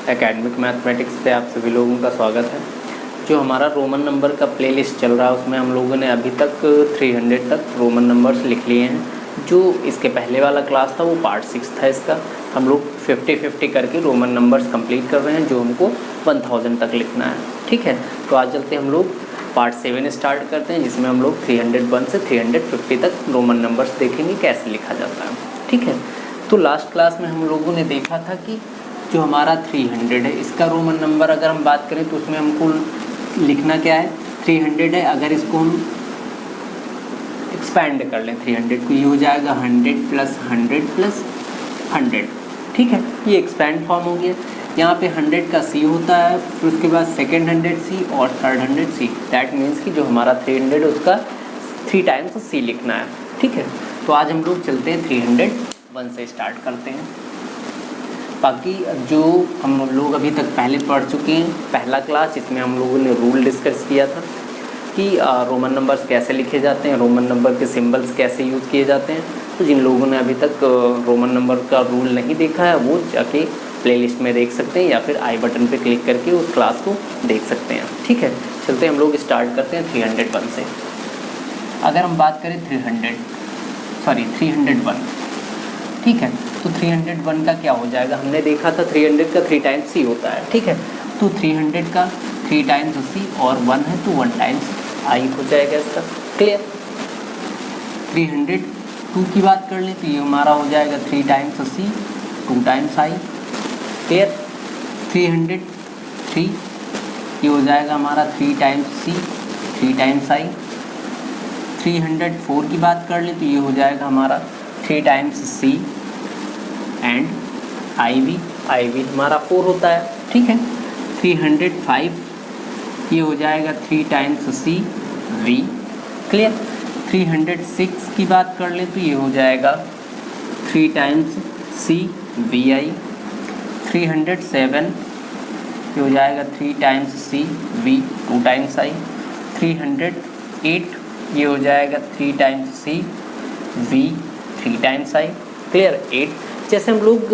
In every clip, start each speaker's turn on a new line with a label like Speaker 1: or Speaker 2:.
Speaker 1: Academic mathematics पे आप सभी लोगों का स्वागत है। जो हमारा रोमन नंबर का प्लेलिस्ट चल रहा है उसमें हम लोगों ने अभी तक 300 तक रोमन नंबर्स लिख लिए हैं। जो इसके पहले वाला क्लास था वो पार्ट 6 था इसका। हम लोग 50-50 करके रोमन नंबर्स कंप्लीट कर रहे हैं जो हमको 1000 तक लिखना है। ठीक है, तो आज चलते हम लोग पार्ट 7 स्टार्ट करते हैं जिसमें हम लोग 301 से 350 तक रोमन नंबर्स देखेंगे कैसे लिखा जाता है। ठीक है, तो लास्ट क्लास में हम लोगों ने देखा था कि जो हमारा 300 है इसका रोमन नंबर अगर हम बात करें तो उसमें हमको लिखना क्या है, 300 है। अगर इसको हम एक्सपैंड कर लें 300 को, ये हो जाएगा 100 + 100 + 100। ठीक है, ये एक्सपैंड फॉर्म हो गया। यहाँ पे 100 का C होता है, फिर उसके बाद सेकेंड 100 C और थर्ड 100 C। दैट मीन्स कि जो हमारा 300 है उसका 3 टाइम्स C लिखना है। ठीक है, तो आज हम लोग चलते हैं 301 से स्टार्ट करते हैं। बाकी जो हम लोग अभी तक पहले पढ़ चुके हैं पहला क्लास, इसमें हम लोगों ने रूल डिस्कस किया था कि रोमन नंबर्स कैसे लिखे जाते हैं, रोमन नंबर के सिंबल्स कैसे यूज़ किए जाते हैं। तो जिन लोगों ने अभी तक रोमन नंबर का रूल नहीं देखा है वो जाके प्लेलिस्ट में देख सकते हैं या फिर आई बटन पे क्लिक करके उस क्लास को देख सकते हैं। ठीक है, चलते हम लोग स्टार्ट करते हैं 301 से। अगर हम बात करें 301, ठीक है, तो 301 का क्या हो जाएगा, हमने देखा था 300 का 3 टाइम्स C होता है। ठीक है, तो 300 का 3 टाइम्स C और 1 है तो 1 टाइम्स I हो जाएगा इसका। क्लियर। 302 की बात कर लें तो ये हमारा हो जाएगा 3 times C 2 times I। Clear. 303 ये हो जाएगा हमारा 3 टाइम्स C 3 टाइम्स I। 304 की बात कर लें तो ये हो जाएगा हमारा 3 टाइम्स C एंड IV हमारा 4 होता है। ठीक है। 305 ये हो जाएगा 3 टाइम्स C V। क्लियर। 306 की बात कर ले तो ये हो जाएगा 3 टाइम्स C VI। 307 ये हो जाएगा 3 times C V 2 times I। 308 ये हो जाएगा 3 times C V 3 times I। Clear. 8 जैसे हम लोग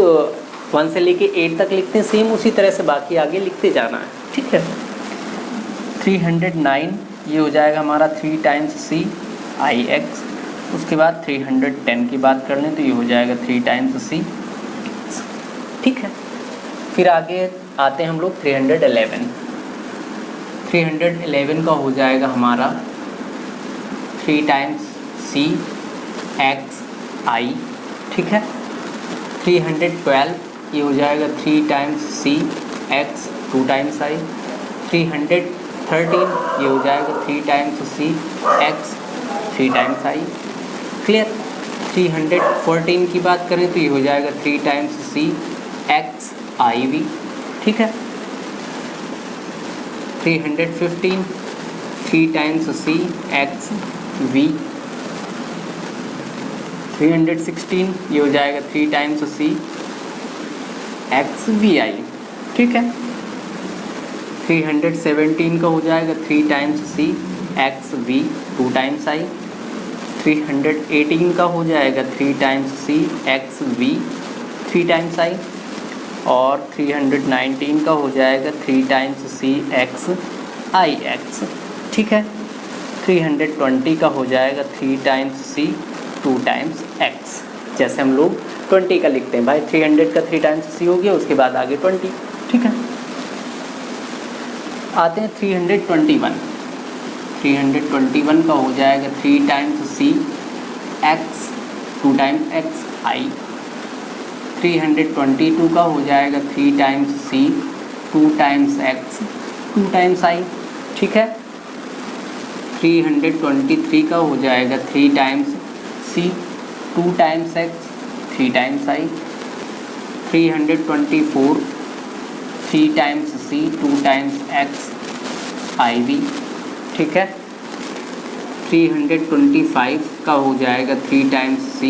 Speaker 1: 1 से लेके 8 तक लिखते हैं सेम उसी तरह से बाकी आगे लिखते जाना है। ठीक है। 309 ये हो जाएगा हमारा 3 टाइम्स C IX। उसके बाद 310 की बात कर लें तो ये हो जाएगा 3 टाइम्स C। ठीक है, फिर आगे आते हैं हम लोग 311। 311 का हो जाएगा हमारा 3 टाइम्स C X I। ठीक है। 312 ये हो जाएगा 3 times C X 2 times I। 313 ये हो जाएगा 3 times C X 3 times I। Clear. 314 की बात करें तो ये हो जाएगा 3 टाइम्स C X IV। ठीक है। 315 3 टाइम्स C X V। 316 ये हो जाएगा 3 टाइम्स C X VI। ठीक है। 317 का हो जाएगा 3 times C X V 2 times I। 318 का हो जाएगा 3 times C X V 3 times I। और 319 का हो जाएगा 3 टाइम्स C X IX। ठीक है। 320 का हो जाएगा 3 टाइम्स C 2 टाइम्स X। जैसे हम लोग 20 का लिखते हैं भाई, 300 का 3 टाइम्स C हो गया, उसके बाद आगे 20। ठीक है। आते हैं 321। 321 का हो जाएगा 3 times C X 2 times X I। 322 का हो जाएगा 3 times C 2 times X 2 times I। ठीक है। 323 का हो जाएगा 3 times C 2 times X 3 times I। 324 3 times C 2 times X IV। ठीक है। 325 का हो जाएगा 3 times C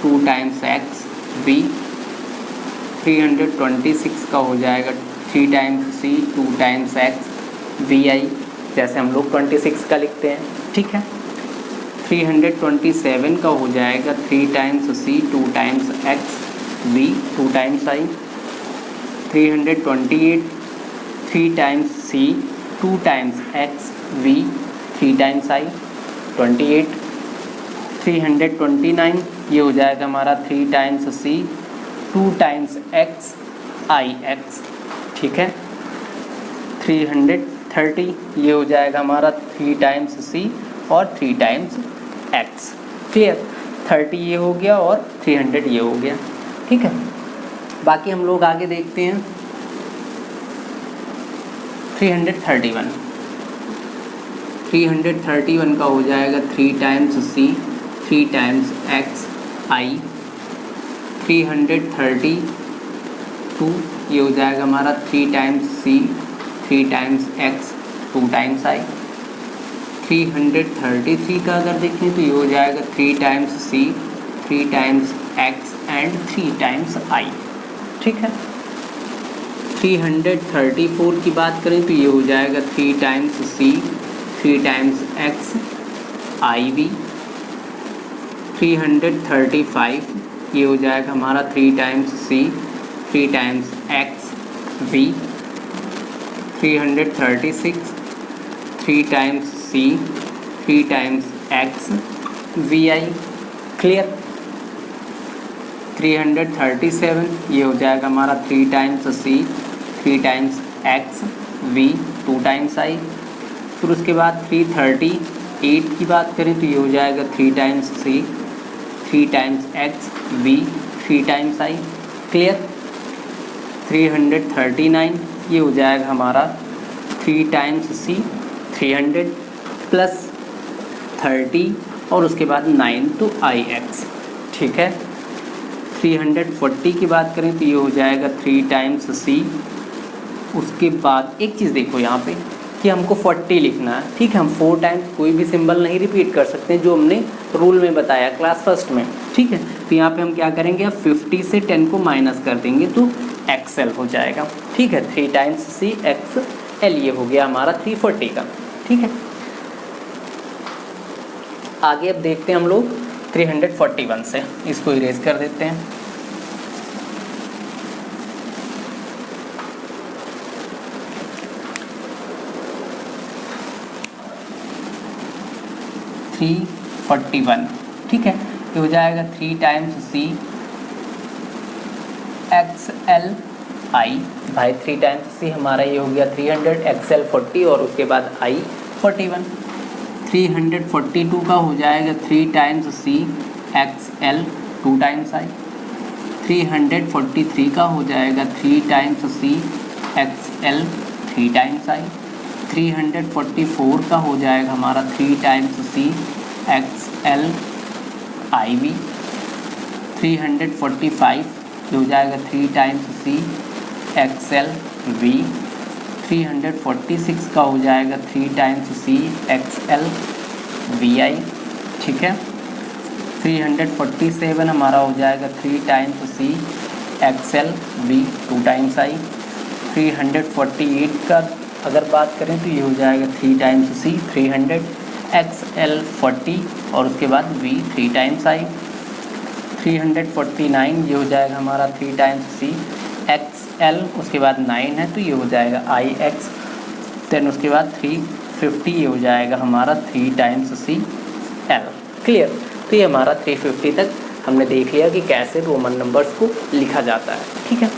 Speaker 1: 2 times X V। 326 का हो जाएगा 3 times C 2 times X VI। जैसे हम लोग 26 का लिखते हैं। ठीक है। 327 का हो जाएगा 3 times C 2 times X V 2 times I। 328 3 times C 2 times X V 3 times I 28 329 ये हो जाएगा हमारा 3 times C 2 times X I X, ठीक है। 330 ये हो जाएगा हमारा 3 टाइम्स सी और 3 टाइम्स एक्स, क्लियर। 30 ये हो गया और 300 ये हो गया, ठीक है। बाकी हम लोग आगे देखते हैं 331 का हो जाएगा 3 times C 3 times X I 332 ये हो जाएगा हमारा 3 times C 3 times X 2 times I. 333 का अगर देखें तो ये हो जाएगा 3 times C 3 times X and 3 times I, ठीक है। 334 की बात करें तो ये हो जाएगा 3 times C 3 times X I V. 335 ये हो जाएगा हमारा 3 times C 3 times X V. 336 3 times C 3 times X V I, clear. 337 ये हो जाएगा हमारा 3 times C 3 times X V 2 times I. फिर उसके बाद 338 की बात करें तो ये हो जाएगा 3 times C 3 times X V 3 times I, clear. 339 ये हो जाएगा हमारा 3 टाइम्स सी 300 प्लस 30 और उसके बाद 9 टू आई एक्स, ठीक है। 340 की बात करें तो ये हो जाएगा 3 टाइम्स सी। उसके बाद एक चीज़ देखो यहाँ पे कि हमको 40 लिखना है, ठीक है। हम 4 टाइम्स कोई भी सिंबल नहीं रिपीट कर सकते जो हमने रूल में बताया क्लास फर्स्ट में, ठीक है। तो यहाँ पे हम क्या करेंगे, अब 50 से 10 को माइनस कर देंगे तो एक्सएल हो जाएगा, ठीक है। 3 टाइम्स सी एक्स एल ये हो गया हमारा 340 का, ठीक है। आगे अब देखते हैं हम लोग 341 से, इसको इरेज कर देते हैं। ठीक है, ये हो जाएगा 3 times C X L I भाई 3 टाइम्स सी हमारा ये हो गया 300 एक्स एल 40 और उसके बाद आई 41। 342 का हो जाएगा 3 times C X L 2 times I. 343 का हो जाएगा 3 times C X L 3 times I. 344 का हो जाएगा हमारा 3 times C X L I V. 345 जो हो जाएगा 3 times C X L V. 346 का हो जाएगा 3 times C X L V I, ठीक है। 347 हमारा हो जाएगा 3 times C X L V 2 times आई। 348 का अगर बात करें तो ये हो जाएगा 3 टाइम्स सी 300 एक्स एल 40 और उसके बाद वी 3 टाइम्स आई। 349 ये हो जाएगा हमारा 3 टाइम्स सी एक्स एल उसके बाद 9 है तो ये हो जाएगा आई एक्स। देन उसके बाद 350 ये हो जाएगा हमारा 3 टाइम्स सी एल, क्लियर। तो ये हमारा 350 तक हमने देख लिया कि कैसे रोमन नंबर्स को लिखा जाता है, ठीक है।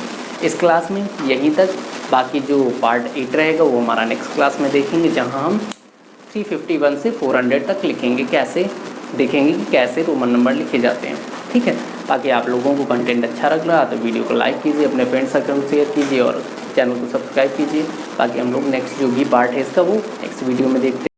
Speaker 1: इस क्लास में यहीं तक, बाकी जो पार्ट 8 रहेगा वो हमारा नेक्स्ट क्लास में देखेंगे, जहां हम 351 से 400 तक लिखेंगे, कैसे देखेंगे कि कैसे रोमन नंबर लिखे जाते हैं, ठीक है। बाकी आप लोगों को कंटेंट अच्छा लग रहा है तो वीडियो को लाइक कीजिए, अपने फ्रेंड सर्कल में शेयर कीजिए और चैनल को सब्सक्राइब कीजिए। बाकी हम लोग नेक्स्ट जो भी पार्ट है इसका वो नेक्स्ट वीडियो में देखते हैं।